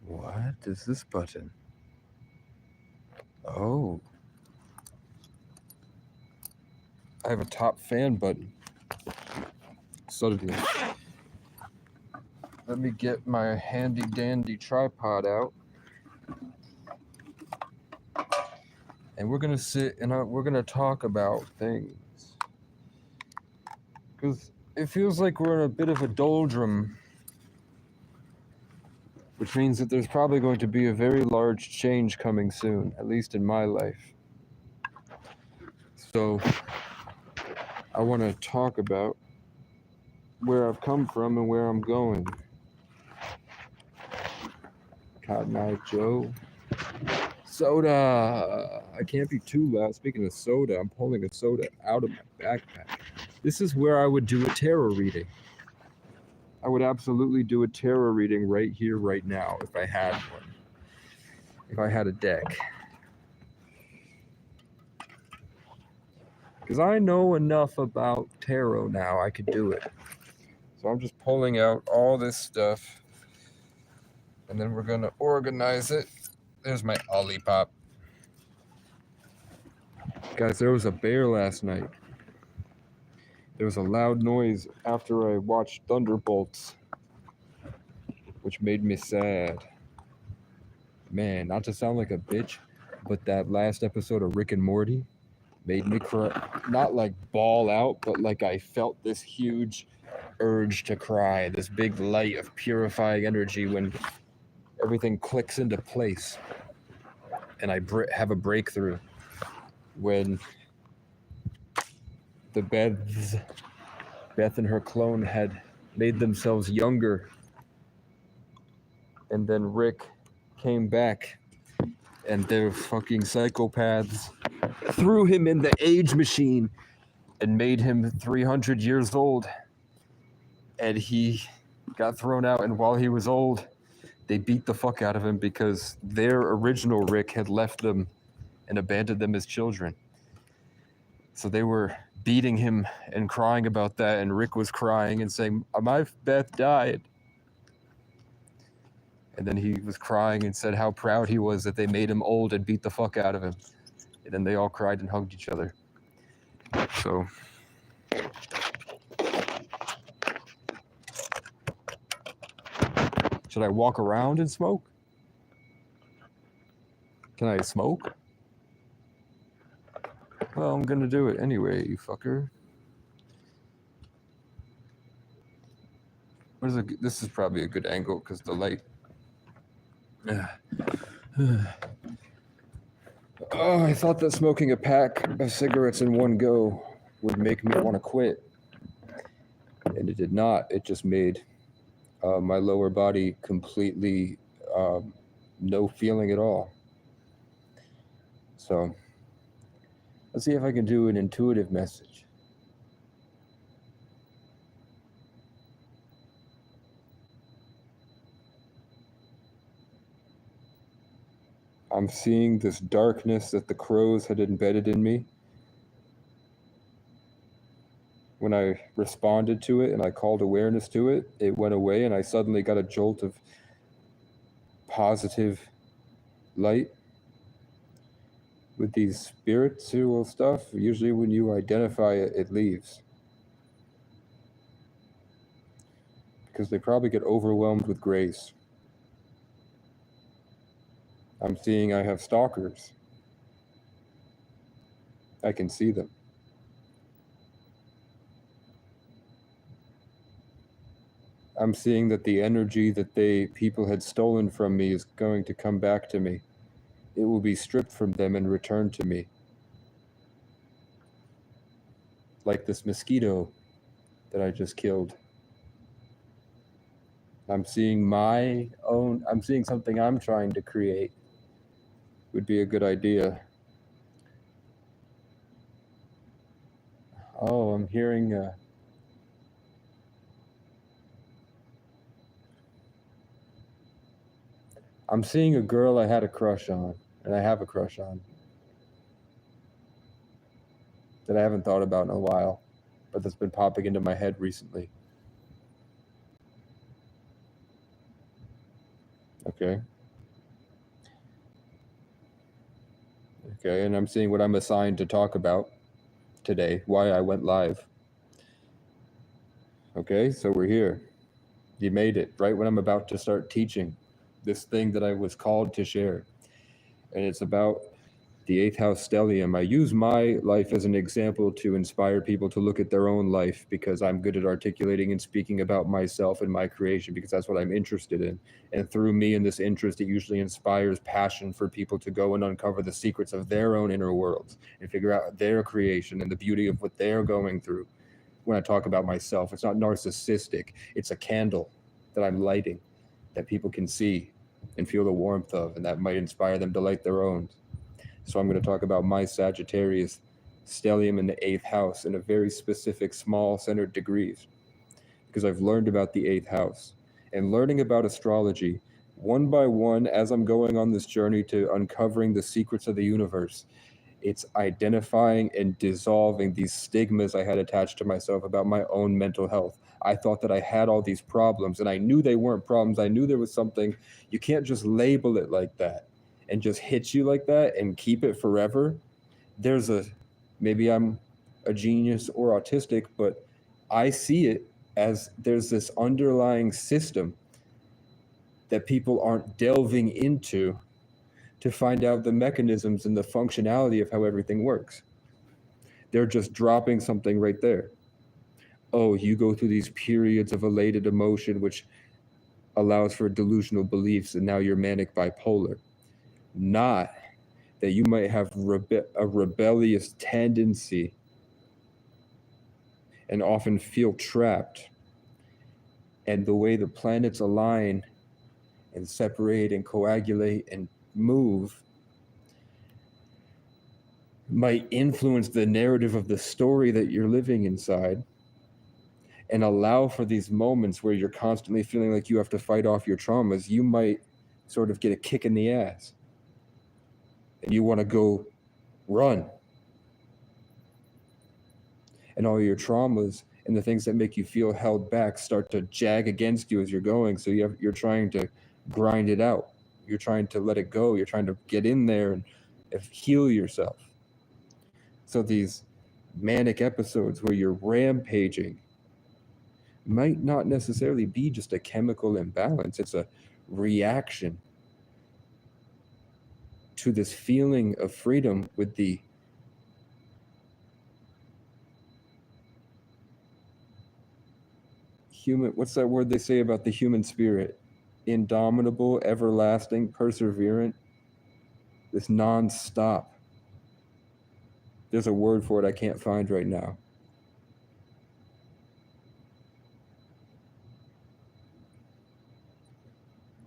What is this button? Oh. I have a top fan button. Suddenly. Let me get my handy dandy tripod out. And we're gonna sit and we're gonna talk about things. Because it feels like we're in a bit of a doldrum, which means that there's probably going to be a very large change coming soon, at least in my life. So I want to talk about where I've come from and where I'm going. Cotton Eye Joe. Soda! I can't be too loud. Speaking of soda, I'm pulling a soda out of my backpack. This is where I would do a tarot reading. I would absolutely do a tarot reading right here, right now, if I had one. If I had a deck. Because I know enough about tarot now, I could do it. So I'm just pulling out all this stuff. And then we're going to organize it. There's my Olipop. Guys, there was a bear last night. There was a loud noise after I watched Thunderbolts, which made me sad. Man, not to sound like a bitch, but that last episode of Rick and Morty made me cry. Not like bawl out, but like I felt this huge urge to cry, this big light of purifying energy when everything clicks into place. And I have a breakthrough when the Beth and her clone had made themselves younger. And then Rick came back and their fucking psychopaths threw him in the age machine and made him 300 years old. And he got thrown out, and while he was old, they beat the fuck out of him because their original Rick had left them and abandoned them as children. So they were beating him and crying about that, and Rick was crying and saying, my Beth died. And then he was crying and said how proud he was that they made him old and beat the fuck out of him. And then they all cried and hugged each other. So should I walk around and smoke? Can I smoke? Well, I'm gonna do it anyway, you fucker. This is probably a good angle because the light. Oh, I thought that smoking a pack of cigarettes in one go would make me want to quit. And it did not. It just made my lower body completely no feeling at all. So let's see if I can do an intuitive message. I'm seeing this darkness that the crows had embedded in me. When I responded to it and I called awareness to it, it went away and I suddenly got a jolt of positive light. With these spiritual stuff, usually when you identify it, it leaves. Because they probably get overwhelmed with grace. I'm seeing I have stalkers. I can see them. I'm seeing that the energy that people had stolen from me is going to come back to me. It will be stripped from them and returned to me. Like this mosquito that I just killed. I'm seeing something I'm trying to create. Would be a good idea. Oh, I'm hearing I'm seeing a girl I had a crush on, and I have a crush on, that I haven't thought about in a while, but that's been popping into my head recently. Okay. Okay, and I'm seeing what I'm assigned to talk about today, why I went live. Okay, so we're here. You made it right when I'm about to start teaching this thing that I was called to share. And it's about the eighth house stellium. I use my life as an example to inspire people to look at their own life, because I'm good at articulating and speaking about myself and my creation, because that's what I'm interested in. And through me and this interest, it usually inspires passion for people to go and uncover the secrets of their own inner worlds and figure out their creation and the beauty of what they're going through. When I talk about myself, it's not narcissistic. It's a candle that I'm lighting that people can see and feel the warmth of, and that might inspire them to light their own. So I'm going to talk about my Sagittarius stellium in the eighth house in a very specific, small centered degrees, because I've learned about the eighth house and learning about astrology one by one as I'm going on this journey to uncovering the secrets of the universe. It's identifying and dissolving these stigmas I had attached to myself about my own mental health. I thought that I had all these problems, and I knew they weren't problems. I knew there was something. You can't just label it like that and just hit you like that and keep it forever. Maybe I'm a genius or autistic, but I see it as there's this underlying system that people aren't delving into to find out the mechanisms and the functionality of how everything works. They're just dropping something right there. Oh, you go through these periods of elated emotion, which allows for delusional beliefs, and now you're manic bipolar. Not that you might have a rebellious tendency and often feel trapped. And the way the planets align and separate and coagulate and move might influence the narrative of the story that you're living inside, and allow for these moments where you're constantly feeling like you have to fight off your traumas. You might sort of get a kick in the ass and you want to go run. And all your traumas and the things that make you feel held back start to jag against you as you're going. So you're trying to grind it out. You're trying to let it go. You're trying to get in there and heal yourself. So these manic episodes where you're rampaging might not necessarily be just a chemical imbalance. It's a reaction to this feeling of freedom with the human, what's that word they say about the human spirit? Indomitable, everlasting, perseverant, this non-stop. There's a word for it I can't find right now.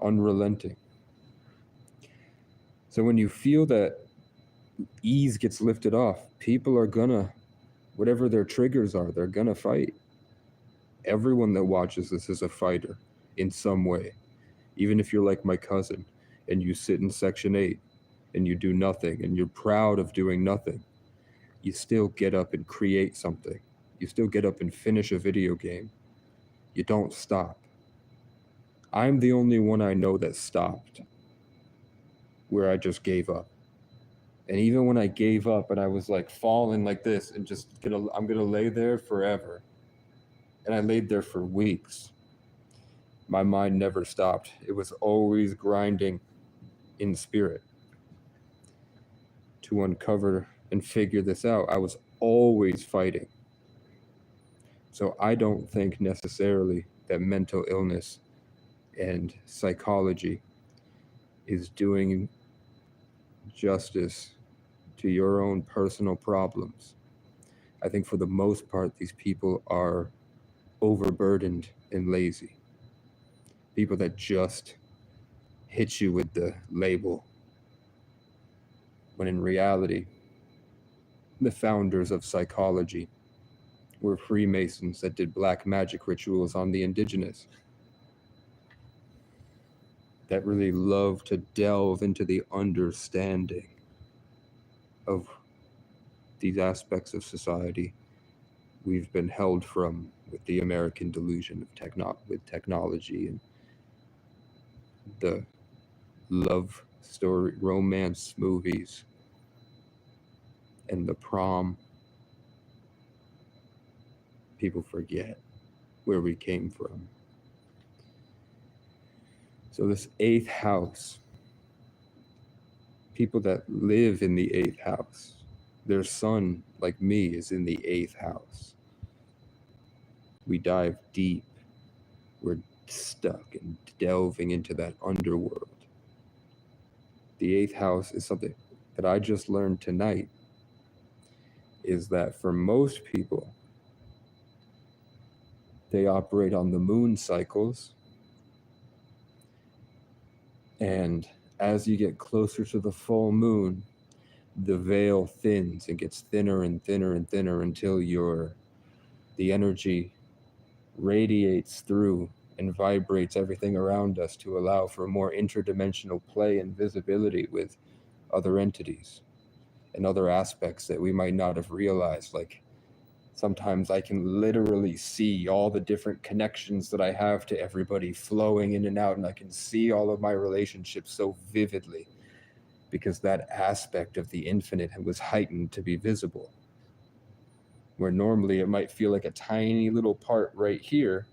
Unrelenting. So when you feel that ease gets lifted off, people are gonna, whatever their triggers are, they're gonna fight. Everyone that watches this is a fighter in some way. Even if you're like my cousin and you sit in Section 8 and you do nothing and you're proud of doing nothing, you still get up and create something. You still get up and finish a video game. You don't stop. I'm the only one I know that stopped, where I just gave up. And even when I gave up and I was like falling like this and I'm gonna lay there forever. And I laid there for weeks. My mind never stopped. It was always grinding in spirit to uncover and figure this out. I was always fighting. So I don't think necessarily that mental illness and psychology is doing justice to your own personal problems. I think for the most part, these people are overburdened and lazy. People that just hit you with the label, when in reality, the founders of psychology were Freemasons that did black magic rituals on the indigenous, that really love to delve into the understanding of these aspects of society we've been held from with the American delusion of with technology and the love story, romance movies and the prom, people forget where we came from. So this 8th house, people that live in the 8th house, their sun, like me, is in the 8th house. We dive deep. We're stuck and delving into that underworld. The 8th house is something that I just learned tonight, is that for most people, they operate on the moon cycles. And as you get closer to the full moon, the veil thins and gets thinner and thinner and thinner until the energy radiates through and vibrates everything around us to allow for more interdimensional play and visibility with other entities and other aspects that we might not have realized. Like sometimes I can literally see all the different connections that I have to everybody flowing in and out, and I can see all of my relationships so vividly because that aspect of the infinite was heightened to be visible. Where normally it might feel like a tiny little part right here,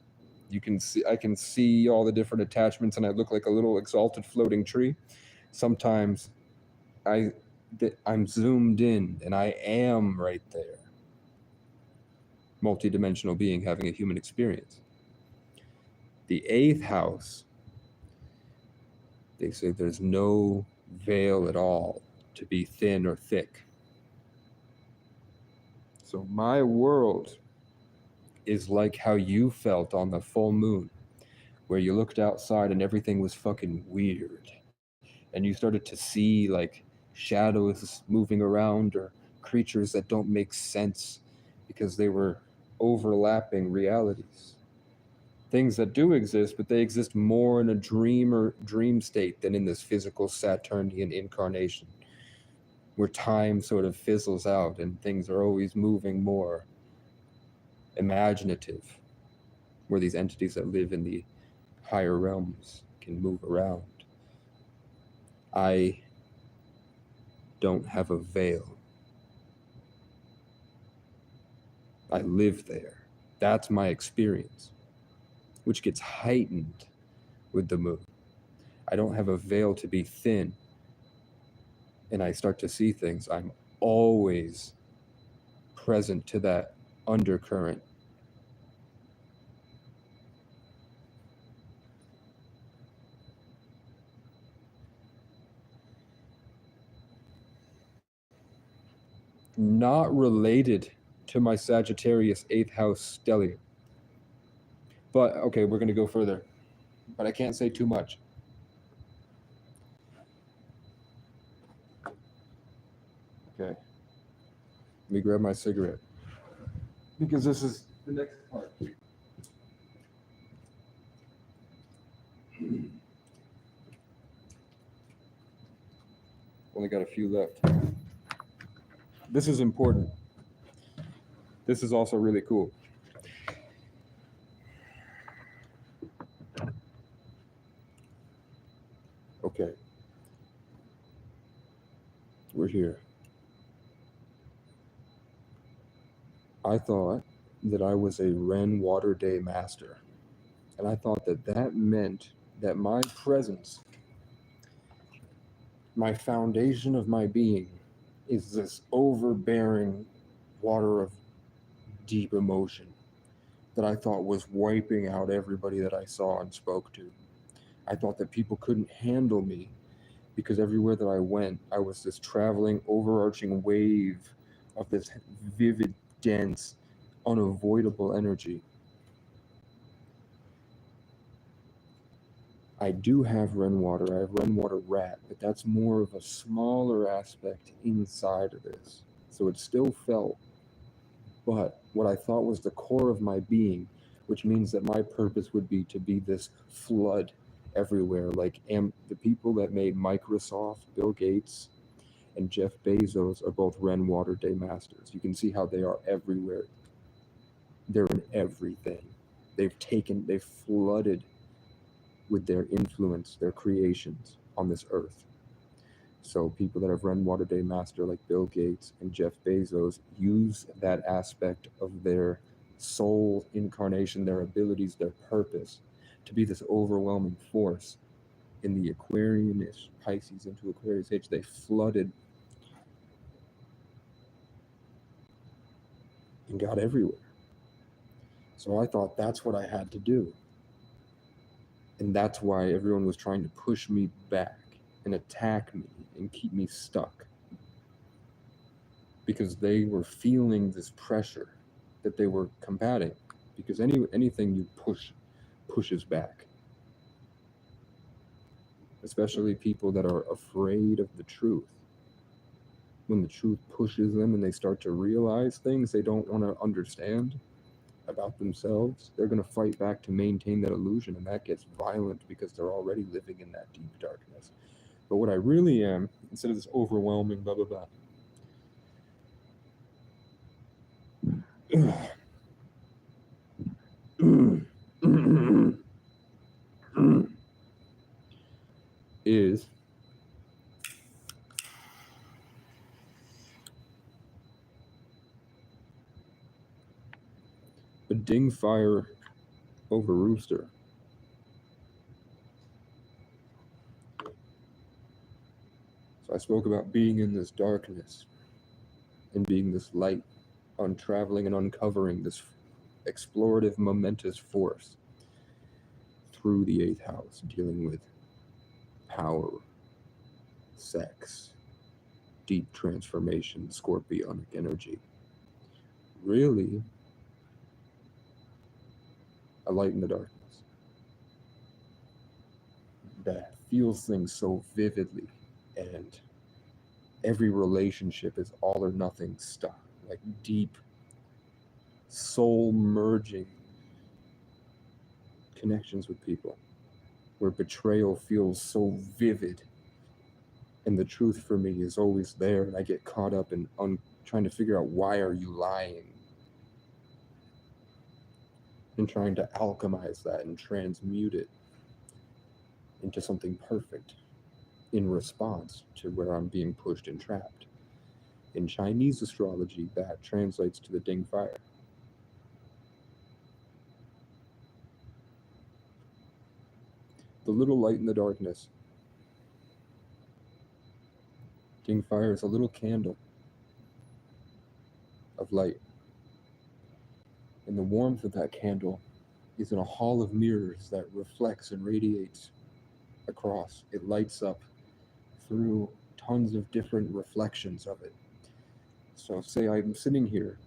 I can see all the different attachments and I look like a little exalted floating tree. Sometimes I'm zoomed in and I am right there. Multidimensional being having a human experience. The 8th house, they say there's no veil at all to be thin or thick. So my world is like how you felt on the full moon, where you looked outside and everything was fucking weird. And you started to see like shadows moving around or creatures that don't make sense because they were overlapping realities. Things that do exist, but they exist more in a dream state than in this physical Saturnian incarnation, where time sort of fizzles out and things are always moving more imaginative, where these entities that live in the higher realms can move around. I don't have a veil. I live there. That's my experience, which gets heightened with the moon. I don't have a veil to be thin, and I start to see things. I'm always present to that undercurrent. Not related to my Sagittarius 8th house stellium. But okay, we're going to go further. But I can't say too much. Okay. Let me grab my cigarette. Because this is the next part. Only got a few left. This is important. This is also really cool. Okay. We're here. I thought that I was a Ren Water Day master. And I thought that that meant that my presence, my foundation of my being, is this overbearing water of deep emotion that I thought was wiping out everybody that I saw and spoke to. I thought that people couldn't handle me because everywhere that I went, I was this traveling, overarching wave of this vivid, dense, unavoidable energy. I do have Ren Water. I have Ren Water Rat, but that's more of a smaller aspect inside of this. So it still felt, but what I thought was the core of my being, which means that my purpose would be to be this flood everywhere. Like the people that made Microsoft, Bill Gates, and Jeff Bezos are both Ren Water Day masters. You can see how they are everywhere. They're in everything. They've flooded with their influence, their creations on this earth. So people that have run Water Day Master like Bill Gates and Jeff Bezos use that aspect of their soul incarnation, their abilities, their purpose to be this overwhelming force. In the Aquarianish Pisces into Aquarius age, they flooded and got everywhere. So I thought that's what I had to do. And that's why everyone was trying to push me back and attack me and keep me stuck. Because they were feeling this pressure that they were combating. Because anything you pushes back. Especially people that are afraid of the truth. When the truth pushes them and they start to realize things they don't want to understand about themselves, they're going to fight back to maintain that illusion, and that gets violent because they're already living in that deep darkness. But what I really am, instead of this overwhelming blah blah blah is a ding fire over rooster. So I spoke about being in this darkness and being this light, untraveling and uncovering this explorative, momentous force through the 8th house, dealing with power, sex, deep transformation, scorpionic energy. Really, a light in the darkness that feels things so vividly, and every relationship is all or nothing stuff, like deep, soul merging connections with people, where betrayal feels so vivid, and the truth for me is always there, and I get caught up in trying to figure out why are you lying, and trying to alchemize that and transmute it into something perfect in response to where I'm being pushed and trapped. In Chinese astrology, that translates to the ding fire. The little light in the darkness. Ding fire is a little candle of light. And the warmth of that candle is in a hall of mirrors that reflects and radiates across. It lights up through tons of different reflections of it. So say I'm sitting here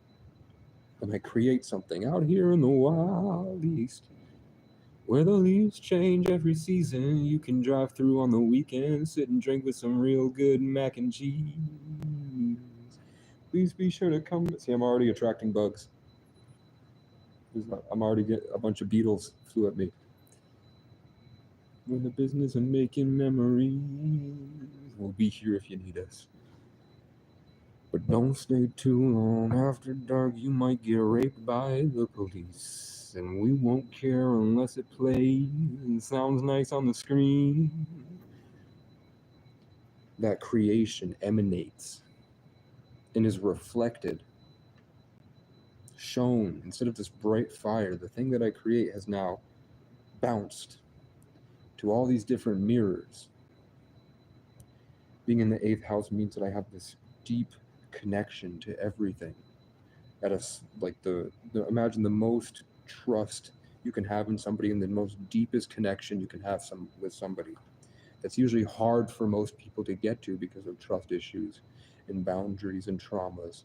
and I create something out here in the wild east, where the leaves change every season. You can drive through on the weekend, sit and drink with some real good mac and cheese. Please be sure to come. See, I'm already attracting bugs. I'm already getting a bunch of beetles flew at me. We're in the business of making memories. We'll be here if you need us. But don't stay too long after dark. You might get raped by the police, and we won't care unless it plays and sounds nice on the screen. That creation emanates and is reflected, shown. Instead of this bright fire, the thing that I create has now bounced to all these different mirrors. Being in the 8th house means that I have this deep connection to everything. At a, like the imagine the most trust you can have in somebody, and the most deepest connection you can have with somebody. That's usually hard for most people to get to because of trust issues and boundaries and traumas.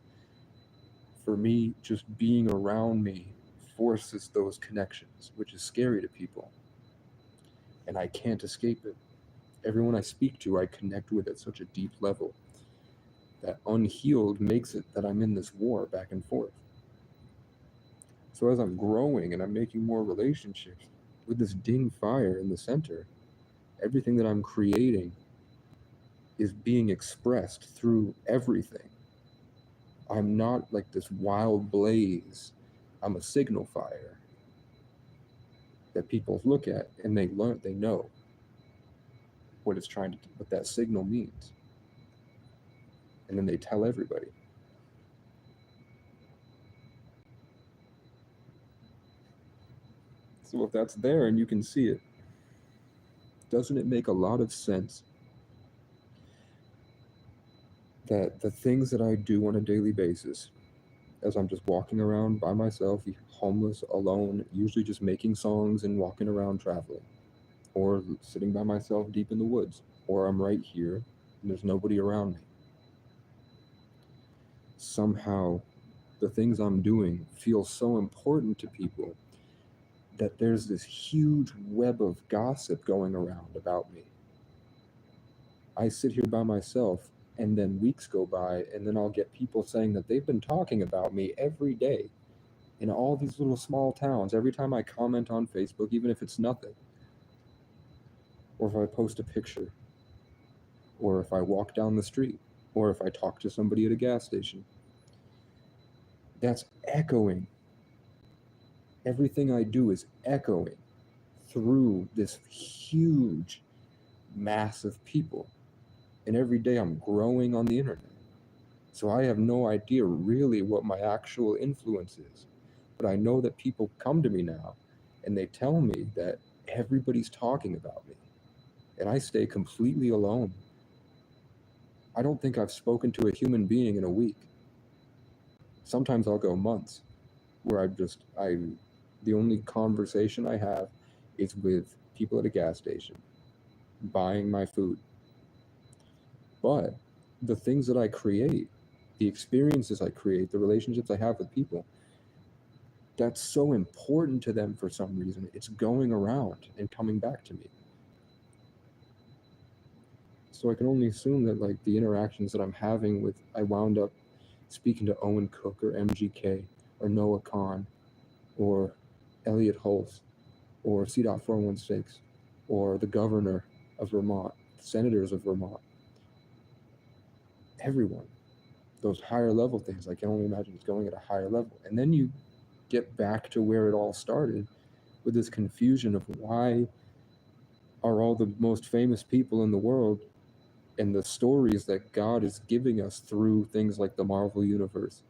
For me, just being around me forces those connections, which is scary to people. And I can't escape it. Everyone I speak to, I connect with at such a deep level. That unhealed makes it that I'm in this war back and forth. So as I'm growing and I'm making more relationships with this ding fire in the center, everything that I'm creating is being expressed through everything. I'm not like this wild blaze. I'm a signal fire that people look at and they know what it's trying to, what that signal means. and then they tell everybody. So if that's there and you can see it, doesn't it make a lot of sense that the things that I do on a daily basis, as I'm just walking around by myself, homeless, alone, usually just making songs and walking around traveling, or sitting by myself deep in the woods, or I'm right here and there's nobody around me. Somehow, the things I'm doing feel so important to people that there's this huge web of gossip going around about me. I sit here by myself, and then weeks go by, and then I'll get people saying that they've been talking about me every day in all these little small towns. Every time I comment on Facebook, even if it's nothing, or if I post a picture, or if I walk down the street, or if I talk to somebody at a gas station, that's echoing. Everything I do is echoing through this huge mass of people. And every day I'm growing on the internet. So I have no idea really what my actual influence is. But I know that people come to me now and they tell me that everybody's talking about me. And I stay completely alone. I don't think I've spoken to a human being in a week. Sometimes I'll go months where the only conversation I have is with people at a gas station buying my food. But the things that I create, the experiences I create, the relationships I have with people, that's so important to them for some reason. It's going around and coming back to me. So I can only assume that like the interactions that I'm having with, I wound up speaking to Owen Cook or MGK or Noah Kahn or Elliot Hulse or C.416 or the governor of Vermont, senators of Vermont, everyone. Those higher level things, I can only imagine it's going at a higher level. And then you get back to where it all started with this confusion of why are all the most famous people in the world and the stories that God is giving us through things like the Marvel Universe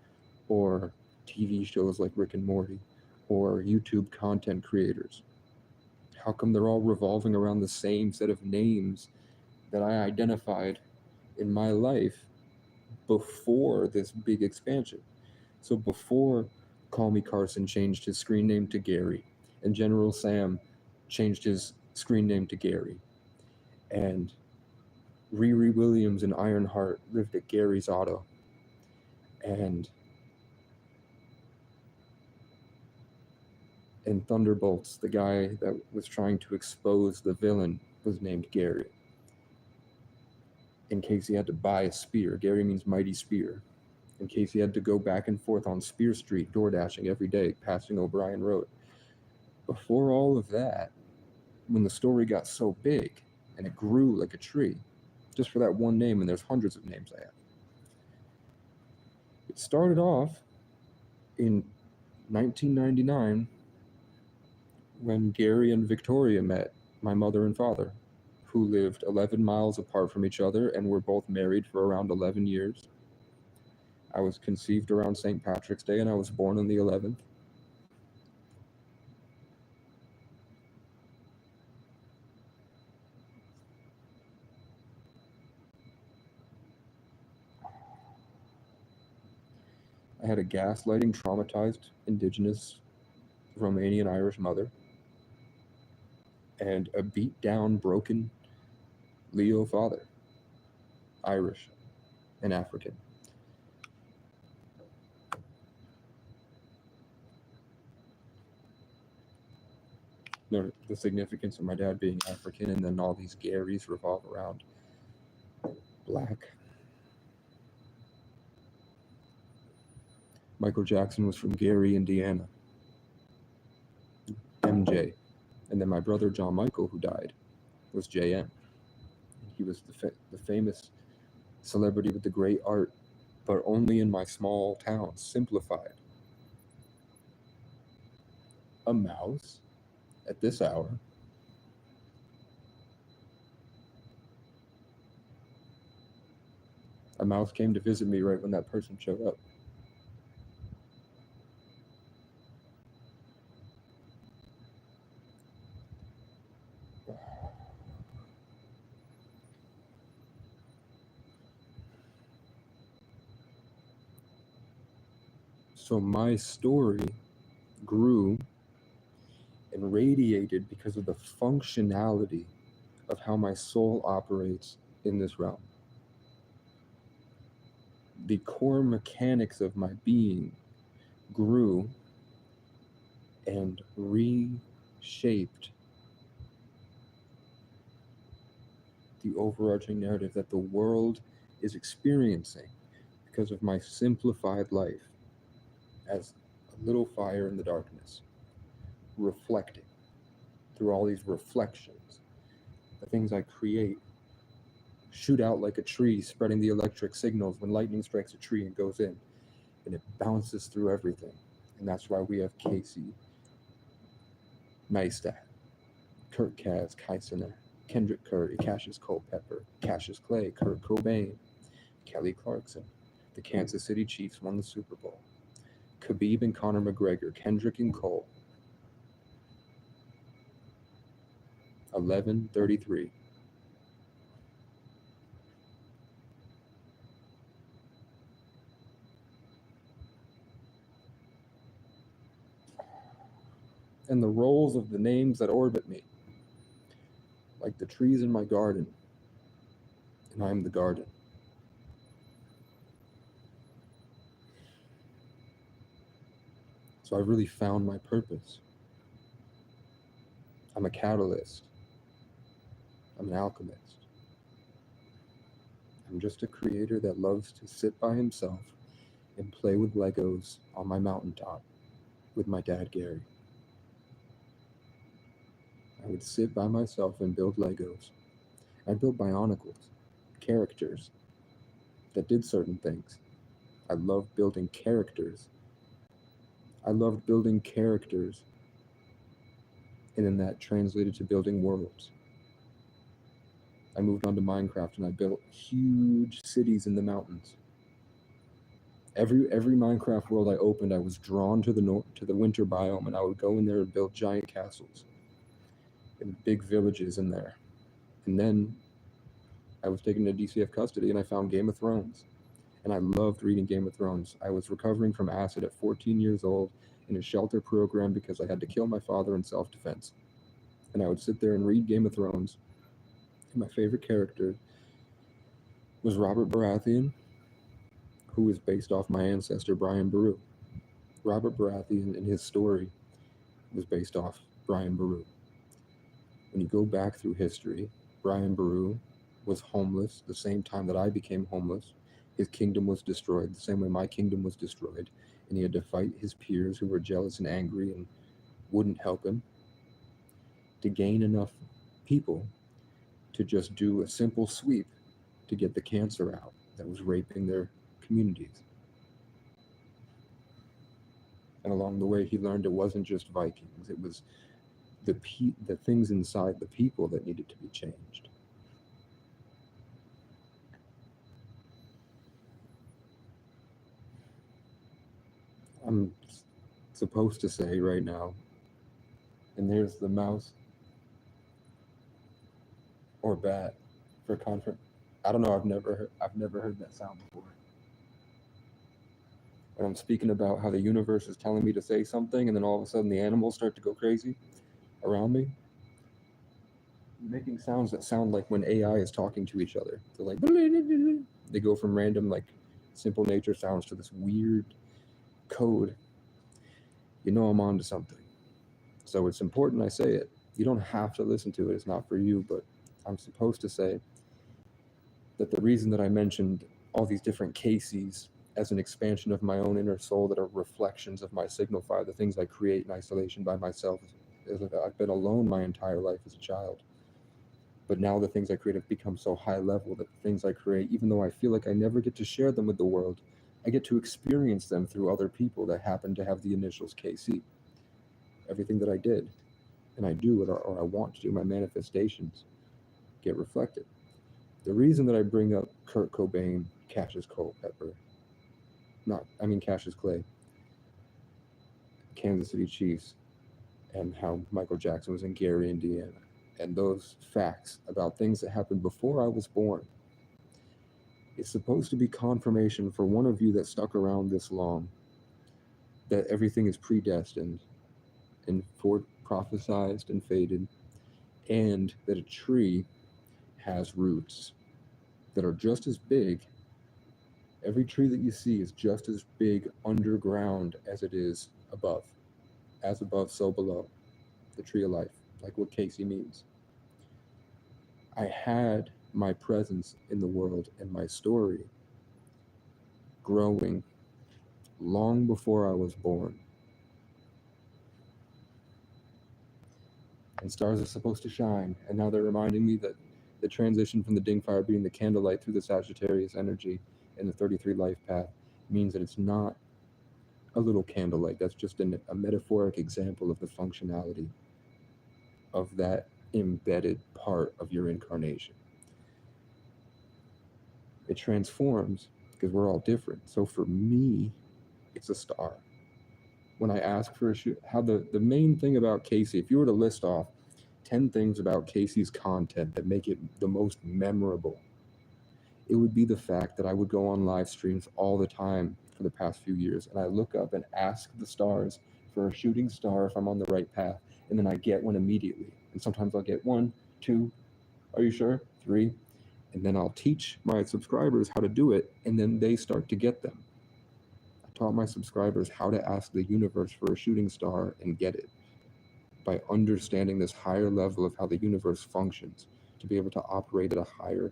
or TV shows like Rick and Morty or YouTube content creators. How come they're all revolving around the same set of names that I identified in my life before this big expansion? So before Call Me Carson changed his screen name to Gary, and General Sam changed his screen name to Gary, and Riri Williams and Ironheart lived at Gary's Auto, and Thunderbolts, the guy that was trying to expose the villain, was named Gary, in case he had to buy a spear. Gary means mighty spear. In case he had to go back and forth on Spear Street, door dashing every day, passing O'Brien Road. Before all of that, when the story got so big and it grew like a tree, just for that one name, and there's hundreds of names I have. It started off in 1999 when Gary and Victoria met, my mother and father, who lived 11 miles apart from each other and were both married for around 11 years. I was conceived around St. Patrick's Day and I was born on the 11th. I had a gaslighting, traumatized, indigenous, Romanian Irish mother, and a beat down, broken Leo father, Irish and African. The significance of my dad being African, and then all these Garys revolve around black. Michael Jackson was from Gary, Indiana. MJ. And then my brother John Michael, who died, was JM. He was the famous celebrity with the great art, but only in my small town, simplified. A mouse at this hour. A mouse came to visit me right when that person showed up. So my story grew and radiated because of the functionality of how my soul operates in this realm. The core mechanics of my being grew and reshaped the overarching narrative that the world is experiencing because of my simplified life as a little fire in the darkness, reflecting through all these reflections. The things I create shoot out like a tree, spreading the electric signals when lightning strikes a tree and goes in, and it bounces through everything. And that's why we have Casey Neistat, Kurt Kaz, Kaisener, Kendrick Curry, Cassius Culpepper, Cassius Clay, Kurt Cobain, Kelly Clarkson. The Kansas City Chiefs won the Super Bowl. Khabib and Conor McGregor, Kendrick and Cole. 11:33. And the roles of the names that orbit me, like the trees in my garden, and I am the garden. So I've really found my purpose. I'm a catalyst. I'm an alchemist. I'm just a creator that loves to sit by himself and play with Legos on my mountaintop with my dad, Gary. I would sit by myself and build Legos. I built Bionicles, characters that did certain things. I loved building characters. I loved building characters, and then that translated to building worlds. I moved on to Minecraft and I built huge cities in the mountains. Every Minecraft world I opened, I was drawn to the winter biome, and I would go in there and build giant castles and big villages in there. And then I was taken to DCF custody, and I found Game of Thrones, and I loved reading Game of Thrones. I was recovering from acid at 14 years old in a shelter program because I had to kill my father in self-defense. And I would sit there and read Game of Thrones. And my favorite character was Robert Baratheon, who is based off my ancestor Brian Boru. Robert Baratheon and his story was based off Brian Boru. When you go back through history, Brian Boru was homeless the same time that I became homeless. His kingdom was destroyed the same way my kingdom was destroyed, and he had to fight his peers who were jealous and angry and wouldn't help him to gain enough people to just do a simple sweep to get the cancer out that was raping their communities. And along the way, he learned it wasn't just Vikings, it was the things inside the people that needed to be changed. I'm supposed to say right now, and there's the mouse or bat for conference. I don't know. I've never heard that sound before. When I'm speaking about how the universe is telling me to say something, and then all of a sudden the animals start to go crazy around me, making sounds that sound like when AI is talking to each other. They're like, they go from random like simple nature sounds to this weird code. You know I'm onto something. So it's important I say it. You don't have to listen to it. It's not for you, but I'm supposed to say that the reason that I mentioned all these different cases as an expansion of my own inner soul that are reflections of my signal fire, the things I create in isolation by myself, is that I've been alone my entire life as a child. But now the things I create have become so high level that the things I create, even though I feel like I never get to share them with the world, I get to experience them through other people that happen to have the initials KC. Everything that I did and I do or I want to do, my manifestations get reflected. The reason that I bring up Kurt Cobain, Cassius Clay, Kansas City Chiefs, and how Michael Jackson was in Gary, Indiana, and those facts about things that happened before I was born, it's supposed to be confirmation for one of you that stuck around this long that everything is predestined and prophesized and fated, and that a tree has roots that are just as big. Every tree that you see is just as big underground as it is above. As above, so below. The tree of life, like what Casey means. I had my presence in the world and my story growing long before I was born. And stars are supposed to shine, and now they're reminding me that the transition from the ding fire being the candlelight through the Sagittarius energy and the 33 life path means that it's not a little candlelight. That's just a metaphoric example of the functionality of that embedded part of your incarnation. It transforms because we're all different. So for me, it's a star. When I ask for a shoot, how the main thing about Casey, if you were to list off 10 things about Casey's content that make it the most memorable, it would be the fact that I would go on live streams all the time for the past few years, and I look up and ask the stars for a shooting star if I'm on the right path, and then I get one immediately. And sometimes I'll get 1, 2, are you sure? 3, and then I'll teach my subscribers how to do it, and then they start to get them. I taught my subscribers how to ask the universe for a shooting star and get it by understanding this higher level of how the universe functions to be able to operate at a higher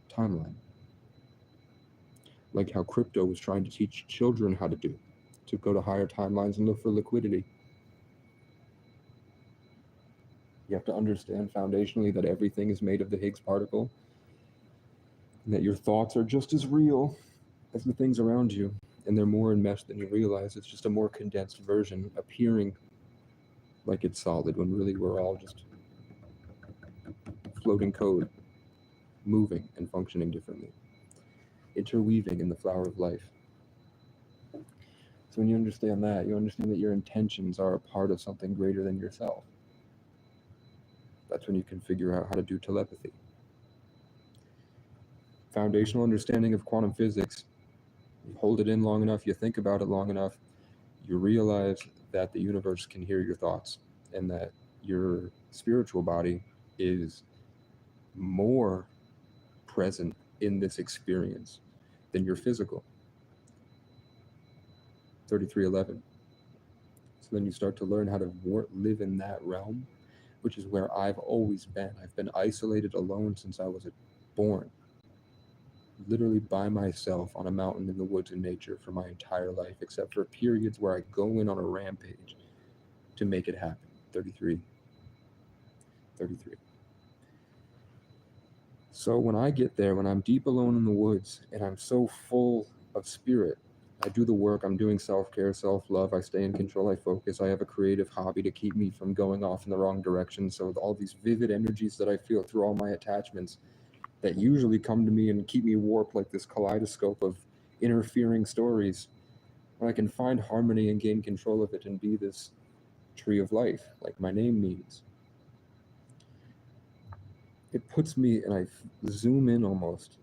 timeline. Like how crypto was trying to teach children how to do, to go to higher timelines and look for liquidity. You have to understand foundationally that everything is made of the Higgs particle, and that your thoughts are just as real as the things around you, and they're more enmeshed than you realize. It's just a more condensed version, appearing like it's solid, when really we're all just floating code, moving and functioning differently, interweaving in the flower of life. So when you understand that, you understand that your intentions are a part of something greater than yourself. That's when you can figure out how to do telepathy. Foundational understanding of quantum physics. You hold it in long enough, you think about it long enough, you realize that the universe can hear your thoughts, and that your spiritual body is more present in this experience than your physical. 3311. So then you start to learn how to live in that realm, which is where I've always been. I've been isolated alone since I was born. Literally by myself on a mountain in the woods in nature for my entire life, except for periods where I go in on a rampage to make it happen. 33. So when I get there, when I'm deep alone in the woods and I'm so full of spirit, I do the work, I'm doing self-care, self-love, I stay in control, I focus, I have a creative hobby to keep me from going off in the wrong direction. So all these vivid energies that I feel through all my attachments that usually come to me and keep me warped like this kaleidoscope of interfering stories, where I can find harmony and gain control of it and be this tree of life, like my name means. It puts me, and I zoom in almost,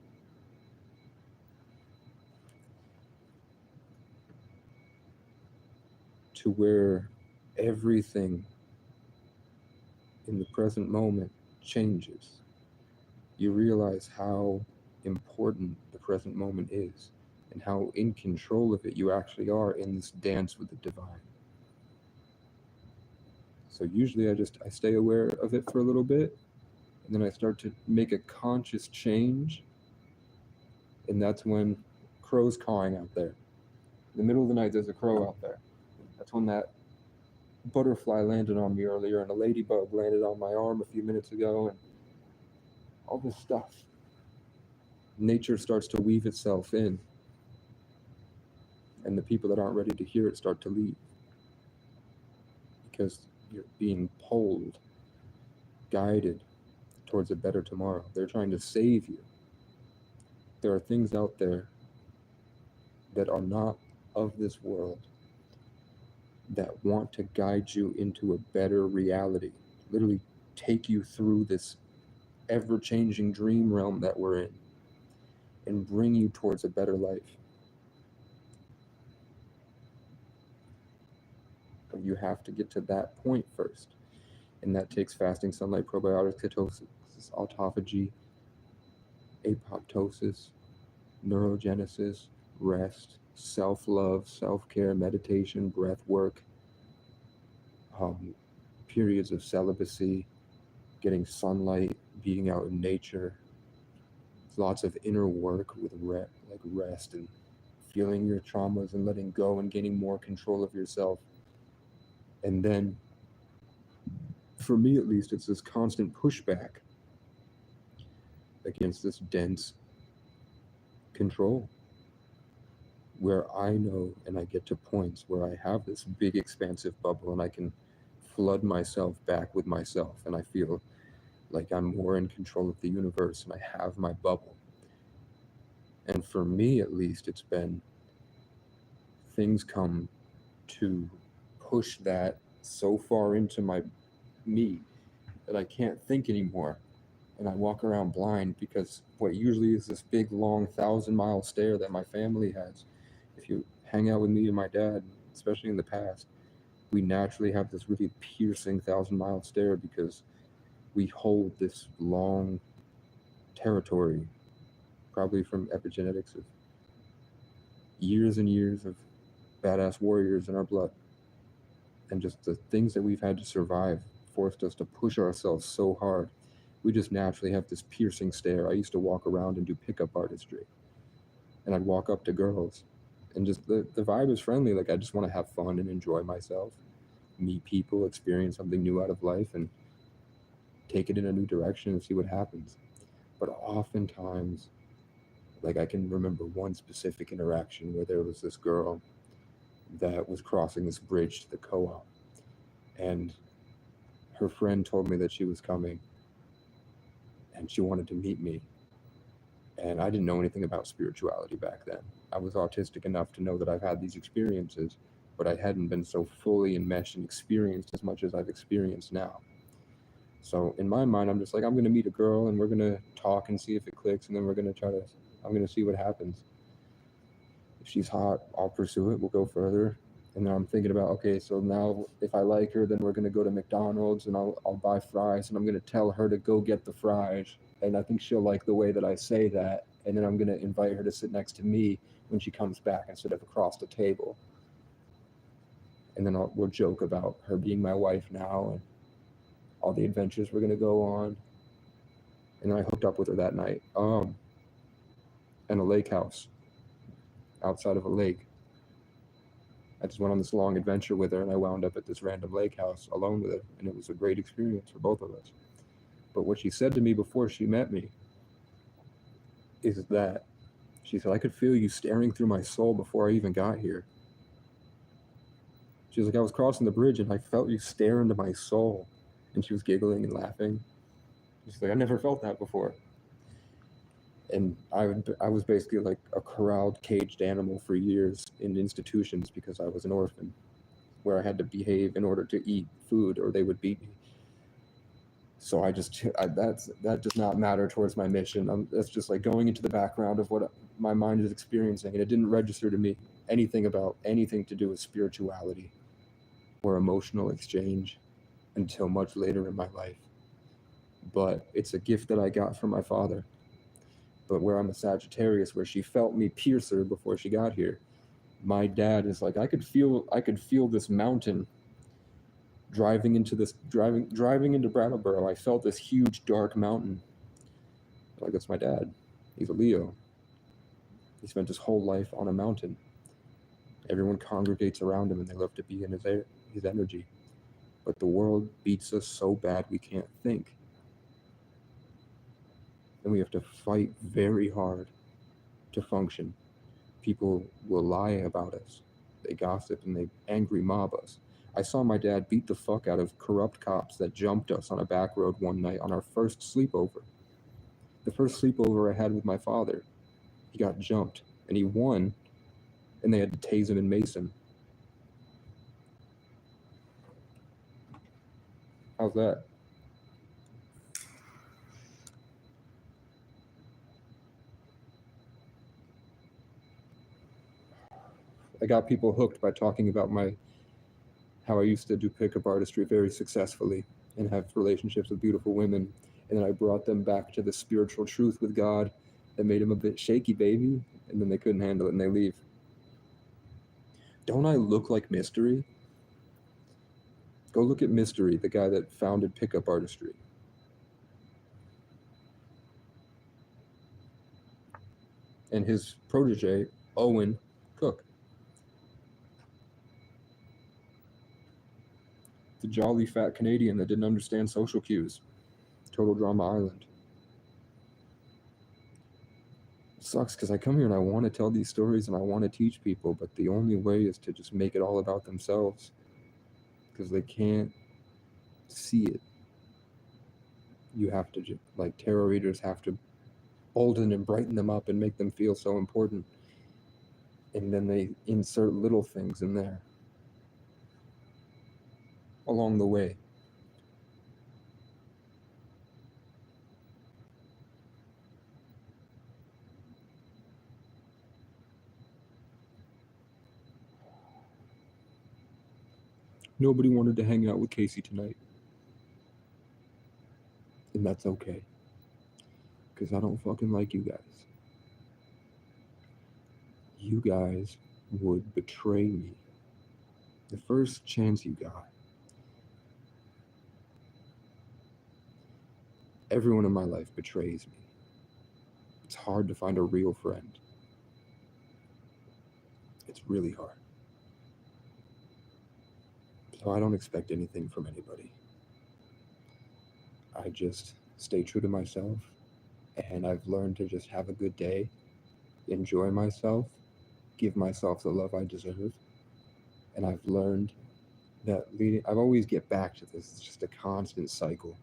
to where everything in the present moment changes. You realize how important the present moment is and how in control of it you actually are in this dance with the divine. So usually I stay aware of it for a little bit, and then I start to make a conscious change, and that's when crows cawing out there. In the middle of the night, there's a crow out there. That's when that butterfly landed on me earlier, and a ladybug landed on my arm a few minutes ago, and all this stuff. Nature starts to weave itself in, and the people that aren't ready to hear it start to leave, because you're being pulled, guided towards a better tomorrow. They're trying to save you. There are things out there that are not of this world that want to guide you into a better reality, literally take you through this ever-changing dream realm that we're in and bring you towards a better life. But you have to get to that point first. And that takes fasting, sunlight, probiotics, ketosis, autophagy, apoptosis, neurogenesis, rest, self-love, self-care, meditation, breath work, periods of celibacy, getting sunlight, being out in nature, lots of inner work with rest and feeling your traumas and letting go and gaining more control of yourself. And then, for me at least, it's this constant pushback against this dense control, where I know and I get to points where I have this big expansive bubble and I can flood myself back with myself, and I feel like I'm more in control of the universe and I have my bubble. And for me at least, it's been things come to push that so far into me that I can't think anymore, and I walk around blind because what usually is this big long 1,000-mile stare that my family has. If you hang out with me and my dad, especially in the past, we naturally have this really piercing 1,000-mile stare because we hold this long territory, probably from epigenetics of years and years of badass warriors in our blood. And just the things that we've had to survive forced us to push ourselves so hard. We just naturally have this piercing stare. I used to walk around and do pickup artistry, and I'd walk up to girls, and just the vibe is friendly. Like, I just want to have fun and enjoy myself, meet people, experience something new out of life, and take it in a new direction and see what happens. But oftentimes, like, I can remember one specific interaction where there was this girl that was crossing this bridge to the co-op, and her friend told me that she was coming and she wanted to meet me. And I didn't know anything about spirituality back then. I was autistic enough to know that I've had these experiences, but I hadn't been so fully enmeshed and experienced as much as I've experienced now. So in my mind, I'm just like, I'm going to meet a girl and we're going to talk and see if it clicks, and then I'm going to see what happens. If she's hot, I'll pursue it. We'll go further. And then I'm thinking about, okay, so now if I like her, then we're going to go to McDonald's and I'll buy fries, and I'm going to tell her to go get the fries. And I think she'll like the way that I say that. And then I'm going to invite her to sit next to me when she comes back instead of across the table. And then we'll joke about her being my wife now and all the adventures we're going to go on. And then I hooked up with her that night in a lake house outside of a lake. I just went on this long adventure with her, and I wound up at this random lake house alone with her, and it was a great experience for both of us. But what she said to me before she met me is that she said, I could feel you staring through my soul before I even got here. She was like, I was crossing the bridge and I felt you stare into my soul. And she was giggling and laughing. She's like, I never felt that before. And I was basically like a corralled, caged animal for years in institutions because I was an orphan, where I had to behave in order to eat food or they would beat me. So that does not matter towards my mission. That's just like going into the background of what my mind is experiencing, and it didn't register to me anything about anything to do with spirituality or emotional exchange until much later in my life. But it's a gift that I got from my father. But where I'm a Sagittarius, where she felt me pierce her before she got here, my dad is like, I could feel this mountain driving into Brattleboro. I felt this huge dark mountain. Like, that's my dad. He's a Leo. He spent his whole life on a mountain. Everyone congregates around him and they love to be in his energy. But the world beats us so bad we can't think. And we have to fight very hard to function. People will lie about us. They gossip and they angry mob us. I saw my dad beat the fuck out of corrupt cops that jumped us on a back road one night on our first sleepover. The first sleepover I had with my father. He got jumped, and he won, and they had to tase him in Mason. How's that? I got people hooked by talking about how I used to do pickup artistry very successfully and have relationships with beautiful women, and then I brought them back to the spiritual truth with God that made them a bit shaky, baby, and then they couldn't handle it and they leave. Don't I look like Mystery? Go look at Mystery, the guy that founded pickup artistry. And his protege, Owen Cook. The jolly fat Canadian that didn't understand social cues. Total Drama Island. It sucks because I come here and I want to tell these stories and I want to teach people, but the only way is to just make it all about themselves because they can't see it. You have to, like, tarot readers have to bolden and brighten them up and make them feel so important. And then they insert little things in there along the way. Nobody wanted to hang out with Casey tonight. And that's okay. Because I don't fucking like you guys. You guys would betray me the first chance you got. Everyone in my life betrays me. It's hard to find a real friend. It's really hard. So I don't expect anything from anybody. I just stay true to myself, and I've learned to just have a good day, enjoy myself, give myself the love I deserve. And I've learned that I've always get back to this. It's just a constant cycle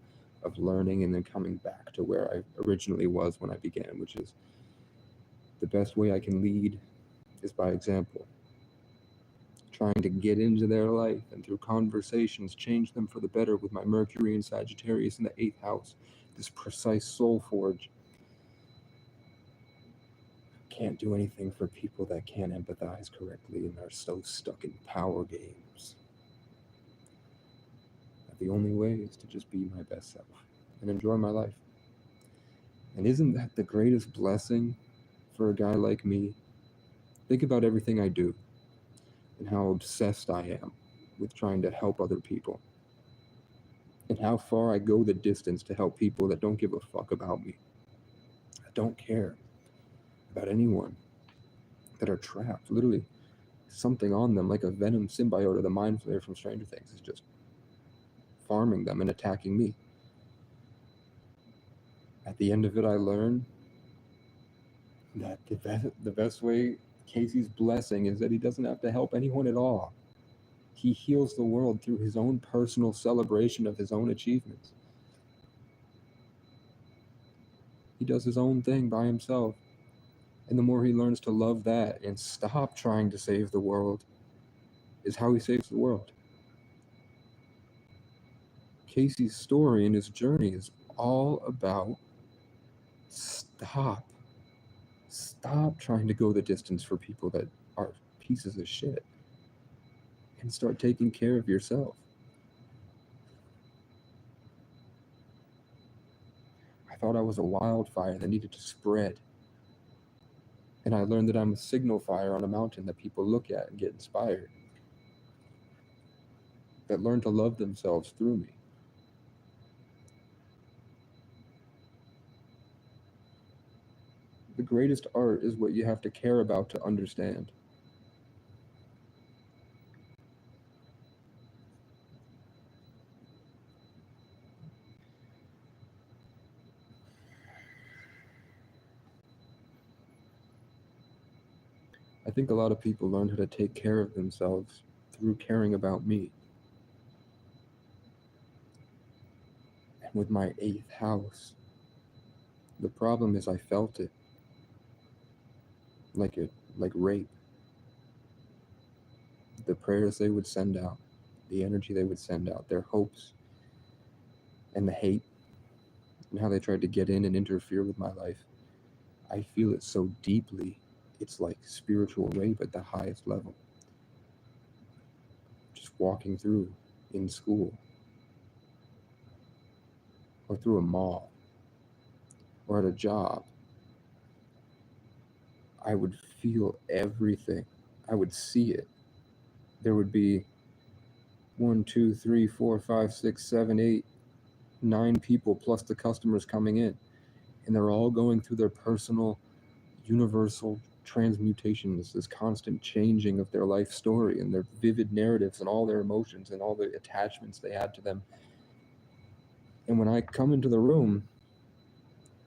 of learning and then coming back to where I originally was when I began, which is the best way I can lead is by example. Trying to get into their life and through conversations change them for the better with my Mercury and Sagittarius in the 8th house, this precise soul forge. Can't do anything for people that can't empathize correctly and are so stuck in power games. The only way is to just be my best self and enjoy my life. And isn't that the greatest blessing for a guy like me? Think about everything I do and how obsessed I am with trying to help other people. And how far I go the distance to help people that don't give a fuck about me. I don't care about anyone that are trapped. Literally, something on them, like a venom symbiote or the mind flayer from Stranger Things, is just farming them and attacking me. At the end of it, I learn that the best way, Casey's blessing, is that he doesn't have to help anyone at all. He heals the world through his own personal celebration of his own achievements. He does his own thing by himself. And the more he learns to love that and stop trying to save the world, is how he saves the world. Casey's story and his journey is all about stop trying to go the distance for people that are pieces of shit and start taking care of yourself. I thought I was a wildfire that needed to spread. And I learned that I'm a signal fire on a mountain that people look at and get inspired. That learn to love themselves through me. The greatest art is what you have to care about to understand. I think a lot of people learn how to take care of themselves through caring about me. with my 8th house. The problem is I felt it like rape. The prayers they would send out, the energy they would send out, their hopes and the hate, and how they tried to get in and interfere with my life. I feel it so deeply. It's like spiritual rape at the highest level. Just walking through in school, or through a mall, or at a job, I would feel everything. I would see it. There would be 1, 2, 3, 4, 5, 6, 7, 8, 9 people plus the customers coming in. And they're all going through their personal, universal transmutations, this constant changing of their life story and their vivid narratives and all their emotions and all the attachments they had to them. And when I come into the room,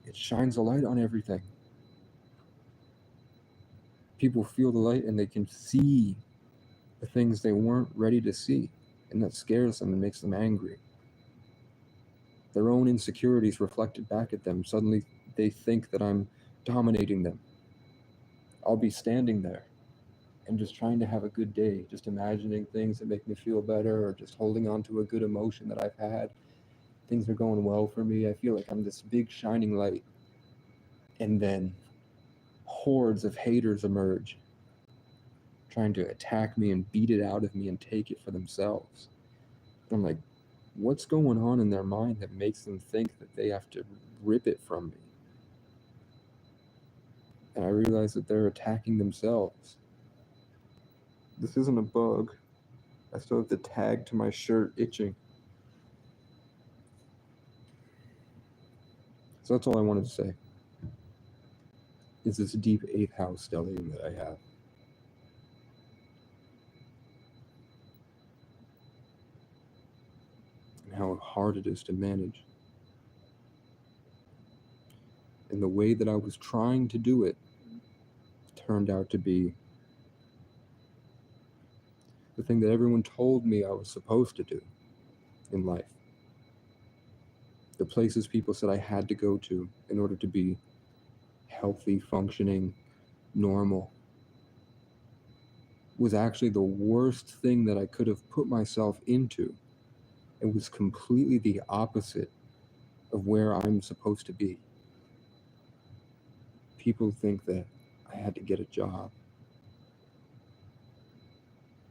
it shines a light on everything. People feel the light and they can see the things they weren't ready to see. And that scares them and makes them angry. Their own insecurities reflected back at them. Suddenly they think that I'm dominating them. I'll be standing there and just trying to have a good day, just imagining things that make me feel better, or just holding on to a good emotion that I've had. Things are going well for me. I feel like I'm this big shining light. And then hordes of haters emerge, trying to attack me and beat it out of me and take it for themselves. I'm like, what's going on in their mind that makes them think that they have to rip it from me? And I realize that they're attacking themselves. This isn't a bug. I still have the tag to my shirt itching. So that's all I wanted to say. Is this deep 8th house stellium that I have. And how hard it is to manage. And the way that I was trying to do it turned out to be the thing that everyone told me I was supposed to do in life. The places people said I had to go to in order to be healthy, functioning, normal, was actually the worst thing that I could have put myself into. It was completely the opposite of where I'm supposed to be. People think that I had to get a job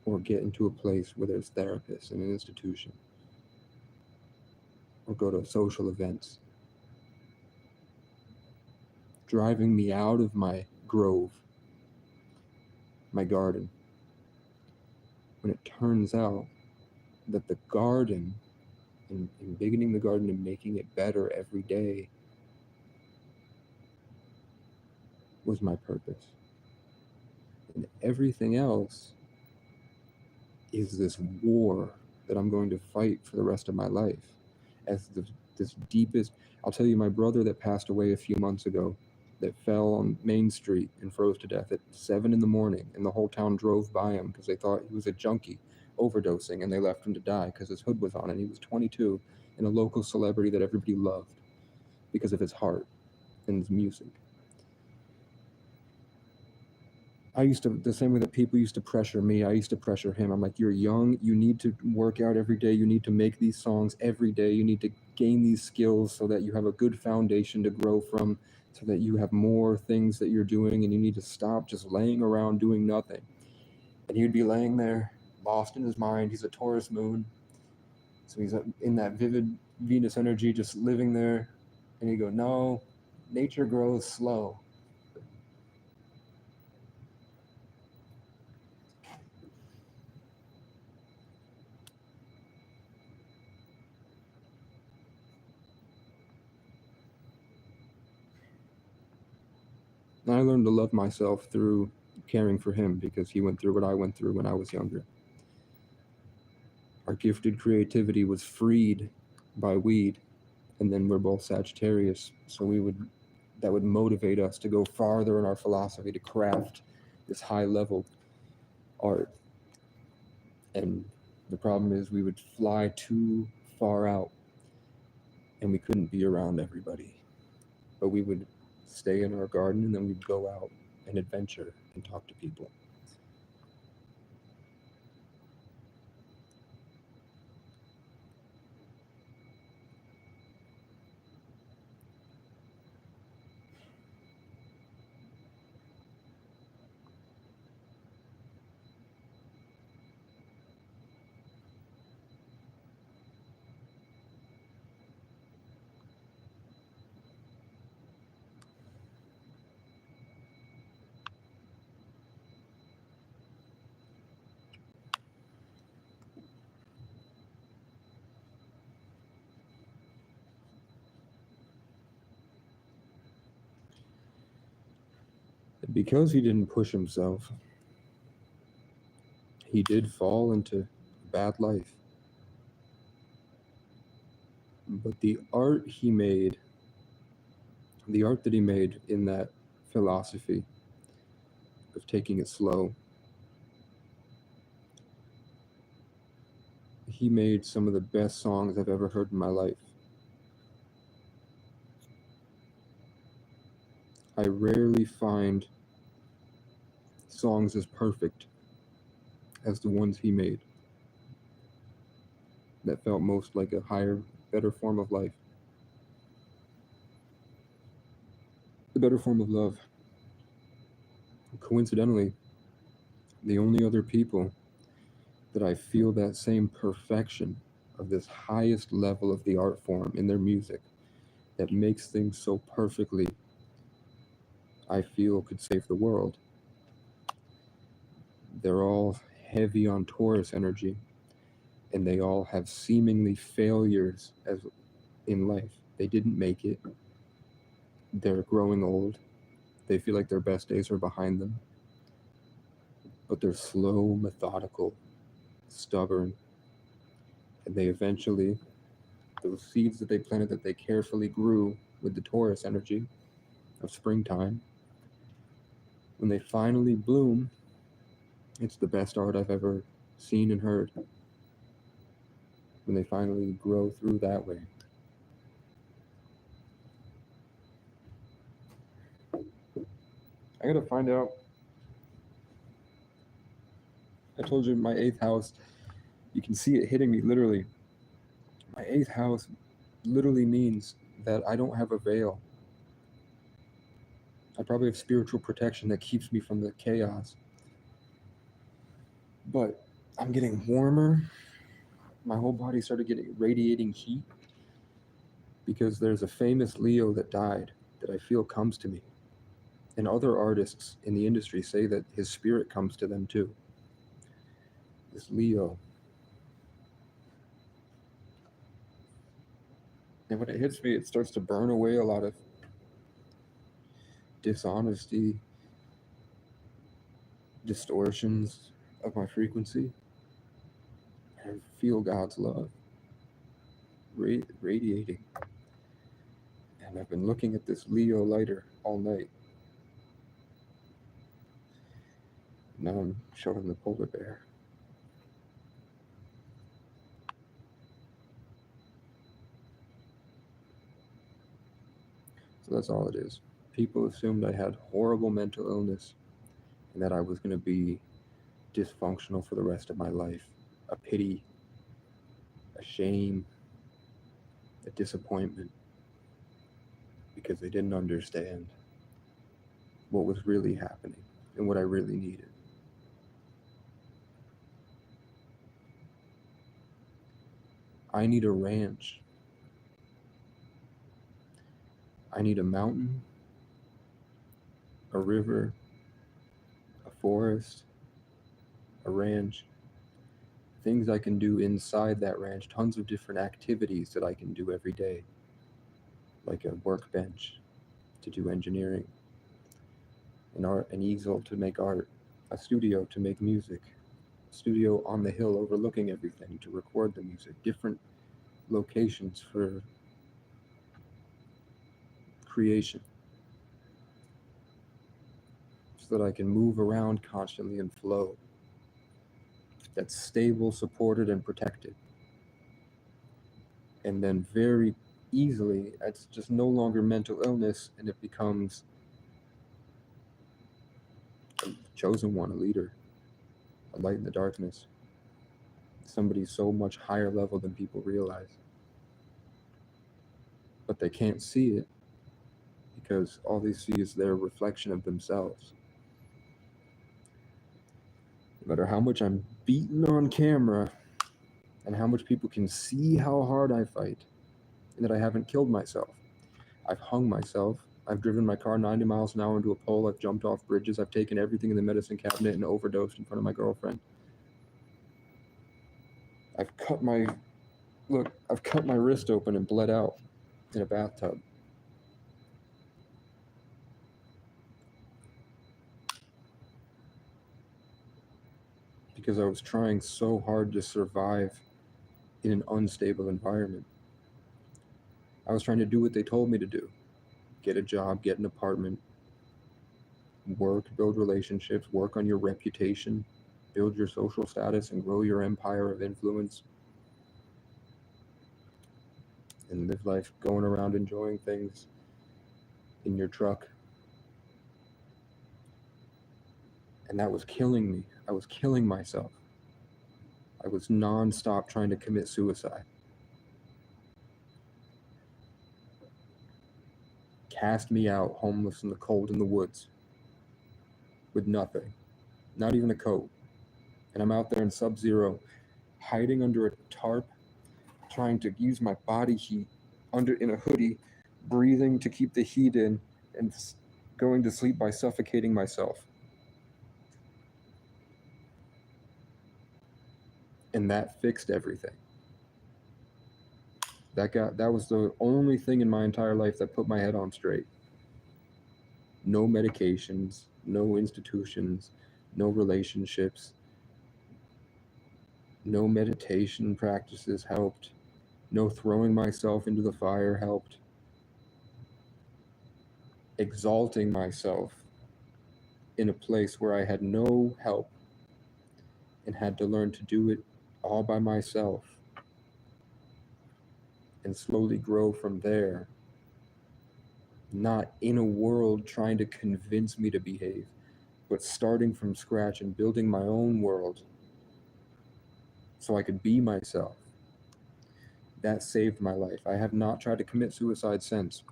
or get into a place where there's therapists in an institution or go to social events, driving me out of my grove, my garden, when it turns out that the garden and embiggening the garden and making it better every day was my purpose. And everything else is this war that I'm going to fight for the rest of my life. As this deepest, I'll tell you, my brother that passed away a few months ago, that fell on Main Street and froze to death at 7 in the morning, and the whole town drove by him because they thought he was a junkie overdosing, and they left him to die because his hood was on, and he was 22 and a local celebrity that everybody loved because of his heart and his music. I used to, the same way that people used to pressure me, I used to pressure him. I'm like, you're young, you need to work out every day, you need to make these songs every day, you need to gain these skills so that you have a good foundation to grow from, so that you have more things that you're doing, and you need to stop just laying around doing nothing. And he'd be laying there, lost in his mind. He's a Taurus moon, so he's in that vivid Venus energy, just living there, and he'd go, no, nature grows slow. And I learned to love myself through caring for him, because he went through what I went through when I was younger. Our gifted creativity was freed by weed, and then we're both Sagittarius, so that would motivate us to go farther in our philosophy, to craft this high level art. And the problem is we would fly too far out. and we couldn't be around everybody. But we would stay in our garden, and then we'd go out and adventure and talk to people. And because he didn't push himself, he did fall into a bad life. But the art that he made in that philosophy of taking it slow, he made some of the best songs I've ever heard in my life. I rarely find songs as perfect as the ones he made that felt most like a higher, better form of life, a better form of love. Coincidentally, the only other people that I feel that same perfection of this highest level of the art form in their music that makes things so perfectly, I feel could save the world. They're all heavy on Taurus energy, and they all have seemingly failures as in life. They didn't make it. They're growing old. They feel like their best days are behind them. But they're slow, methodical, stubborn, and they eventually, those seeds that they planted that they carefully grew with the Taurus energy of springtime, when they finally bloom, it's the best art I've ever seen and heard. When they finally grow through that way. I gotta find out. I told you my 8th house, you can see it hitting me literally. My 8th house literally means that I don't have a veil. I probably have spiritual protection that keeps me from the chaos. But I'm getting warmer. My whole body started getting radiating heat because there's a famous Leo that died that I feel comes to me. And other artists in the industry say that his spirit comes to them too. This Leo. And when it hits me, it starts to burn away a lot of dishonesty, distortions of my frequency. I feel God's love radiating. And I've been looking at this Leo lighter all night. Now I'm showing the polar bear. So that's all it is. People assumed I had horrible mental illness and that I was going to be dysfunctional for the rest of my life. A pity, a shame, a disappointment, because they didn't understand what was really happening and what I really needed. I need a ranch. I need a mountain, a river, a forest, a ranch, things I can do inside that ranch, tons of different activities that I can do every day, like a workbench to do engineering, an easel to make art, a studio to make music, a studio on the hill overlooking everything to record the music, different locations for creation, so that I can move around constantly and flow. That's stable, supported, and protected. And then very easily. It's just no longer mental illness, and it becomes a chosen one, a leader, a light in the darkness, somebody so much higher level than people realize. But they can't see it because all they see is their reflection of themselves. No matter how much I'm beaten on camera and how much people can see how hard I fight and that I haven't killed myself. I've hung myself. I've driven my car 90 miles an hour into a pole. I've jumped off bridges. I've taken everything in the medicine cabinet and overdosed in front of my girlfriend. I've cut my wrist open and bled out in a bathtub. Because I was trying so hard to survive in an unstable environment. I was trying to do what they told me to do. Get a job, get an apartment, work, build relationships, work on your reputation, build your social status, and grow your empire of influence. And live life going around enjoying things in your truck. And that was killing me. I was killing myself. I was non-stop trying to commit suicide. Cast me out, homeless in the cold in the woods, with nothing, not even a coat. And I'm out there in sub-zero, hiding under a tarp, trying to use my body heat in a hoodie, breathing to keep the heat in, and going to sleep by suffocating myself. And that fixed everything. That was the only thing in my entire life that put my head on straight. No medications, no institutions, no relationships, no meditation practices helped. No throwing myself into the fire helped. Exalting myself in a place where I had no help and had to learn to do it all by myself and slowly grow from there. Not in a world trying to convince me to behave, but starting from scratch and building my own world so I could be myself. That saved my life. I have not tried to commit suicide since.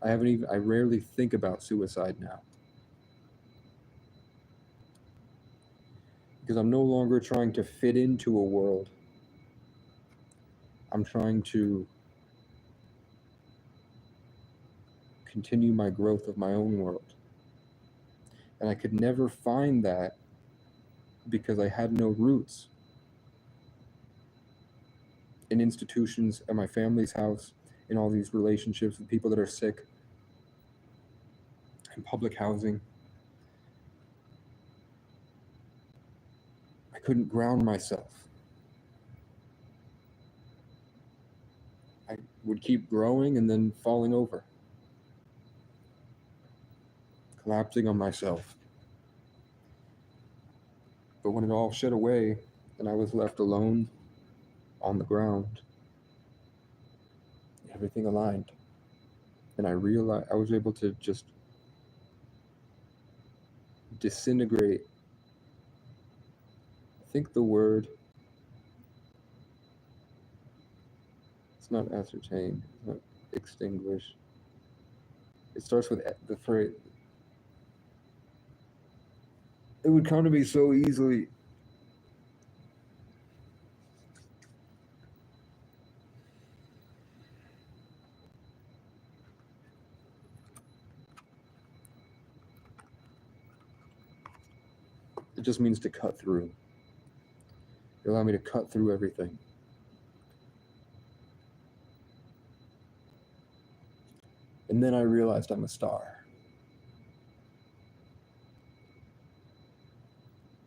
I rarely think about suicide now. Because I'm no longer trying to fit into a world. I'm trying to continue my growth of my own world. And I could never find that because I had no roots in institutions, at my family's house, in all these relationships with people that are sick, in public housing. I couldn't ground myself. I would keep growing and then falling over, collapsing on myself. But when it all shed away and I was left alone on the ground, everything aligned. And I realized I was able to just disintegrate. I think the word, it's not ascertain, it's not extinguish. It starts with the phrase. It would come to me so easily. It just means to cut through. It allowed me to cut through everything. And then I realized I'm a star.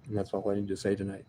And that's all I need to say tonight.